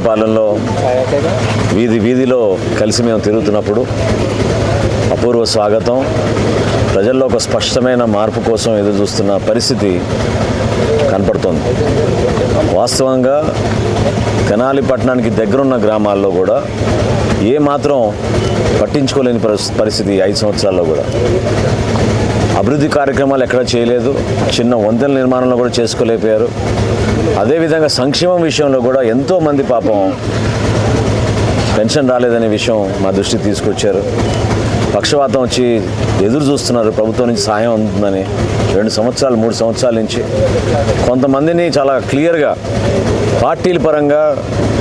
కంచెలపాలెంలో వీధిలో కలిసి మేము తిరుగుతున్నప్పుడు అపూర్వ స్వాగతం, ప్రజల్లో ఒక స్పష్టమైన మార్పు కోసం ఎదురు చూస్తున్న పరిస్థితి కనపడుతోంది. వాస్తవంగా తెనాలి పట్టణానికి దగ్గరున్న గ్రామాల్లో కూడా ఏమాత్రం పట్టించుకోలేని పరిస్థితి 5 సంవత్సరాల్లో కూడా. అభివృద్ధి కార్యక్రమాలు ఎక్కడా చేయలేదు, చిన్న వంతెనల నిర్మాణంలో కూడా చేసుకోలేకపోయారు. అదేవిధంగా సంక్షేమం విషయంలో కూడా ఎంతోమంది పాపం పెన్షన్ రాలేదనే విషయం మా దృష్టికి తీసుకొచ్చారు. పక్షవాతం వచ్చి ఎదురు చూస్తున్నారు ప్రభుత్వం నుంచి సాయం అందుతుందని 2 సంవత్సరాలు 3 సంవత్సరాల నుంచి. కొంతమందిని చాలా క్లియర్గా పార్టీల పరంగా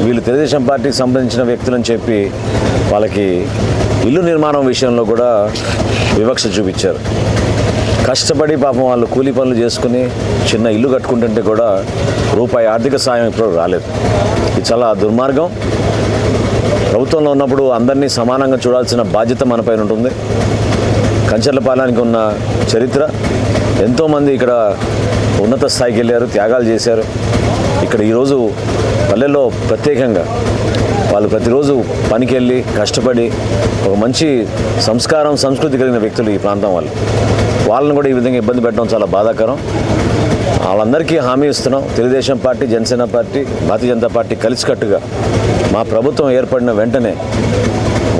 వీళ్ళు తెలుగుదేశం పార్టీకి సంబంధించిన వ్యక్తులని చెప్పి వాళ్ళకి ఇల్లు నిర్మాణం విషయంలో కూడా వివక్ష చూపించారు. కష్టపడి పాపం వాళ్ళు కూలీ పనులు చేసుకుని చిన్న ఇల్లు కట్టుకుంటుంటే కూడా రూపాయి ఆర్థిక సాయం ఇప్పుడు రాలేదు. ఇది చాలా దుర్మార్గం. ప్రభుత్వంలో ఉన్నప్పుడు అందరినీ సమానంగా చూడాల్సిన బాధ్యత మనపైన ఉంటుంది. కంచెలపాలెంకి ఉన్న చరిత్ర, ఎంతోమంది ఇక్కడ ఉన్నత స్థాయికి వెళ్ళారు, త్యాగాలు చేశారు. ఇక్కడ ఈరోజు పల్లెల్లో ప్రత్యేకంగా వాళ్ళు ప్రతిరోజు పనికి వెళ్ళి కష్టపడి ఒక మంచి సంస్కారం సంస్కృతి కలిగిన వ్యక్తులు ఈ ప్రాంతం వాళ్ళని కూడా ఈ విధంగా ఇబ్బంది పెట్టడం చాలా బాధాకరం. వాళ్ళందరికీ హామీ ఇస్తున్నాం. Telugu Desam party, Janasena party, Bharatiya Janata party కలిసికట్టుగా మా ప్రభుత్వం ఏర్పడిన వెంటనే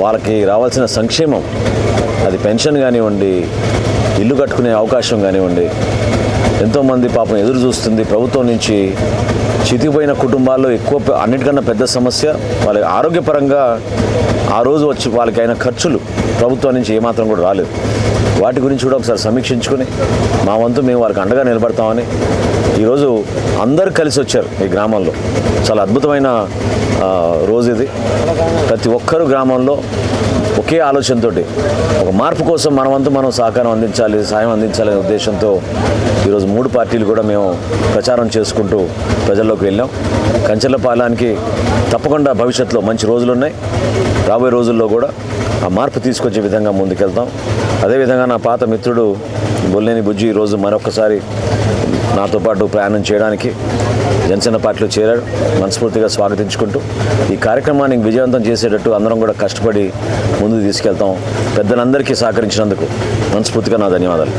వాళ్ళకి రావాల్సిన సంక్షేమం, అది పెన్షన్ కానివ్వండి, ఇల్లు కట్టుకునే అవకాశం కానివ్వండి, ఎంతోమంది పాపం ఎదురు చూస్తుంది ప్రభుత్వం నుంచి. చితికిపోయిన కుటుంబాల్లో ఎక్కువ అన్నిటికన్నా పెద్ద సమస్య వాళ్ళకి ఆరోగ్యపరంగా ఆ రోజు వచ్చి వాళ్ళకి అయిన ఖర్చులు ప్రభుత్వం నుంచి ఏమాత్రం కూడా రాలేదు. వాటి గురించి కూడా ఒకసారి సమీక్షించుకుని మా వంతు మేము వారికి అండగా నిలబడతామని ఈరోజు అందరూ కలిసి వచ్చారు. ఈ గ్రామంలో చాలా అద్భుతమైన రోజు ఇది. ప్రతి ఒక్కరూ గ్రామంలో ఒకే ఆలోచనతో ఒక మార్పు కోసం మన వంతు మనం సహకారం అందించాలి, సాయం అందించాలనే ఉద్దేశంతో ఈరోజు 3 పార్టీలు కూడా మేము ప్రచారం చేసుకుంటూ ప్రజల్లోకి వెళ్ళాం. కంచెలపాలెంకి తప్పకుండా భవిష్యత్తులో మంచి రోజులు ఉన్నాయి. రాబోయే రోజుల్లో కూడా ఆ మార్పు తీసుకొచ్చే విధంగా ముందుకెళ్తాం. అదేవిధంగా నా పాత మిత్రుడు బొల్లేని బుజ్జి ఈరోజు మరొకసారి నాతో పాటు ప్రయాణం చేయడానికి జనసేన పార్టీలో చేరాడు. మనస్ఫూర్తిగా స్వాగతించుకుంటూ ఈ కార్యక్రమాన్ని విజయవంతం చేసేటట్టు అందరం కూడా కష్టపడి ముందుకు తీసుకెళ్తాం. పెద్దలందరికీ సహకరించినందుకు మనస్ఫూర్తిగా నా ధన్యవాదాలు.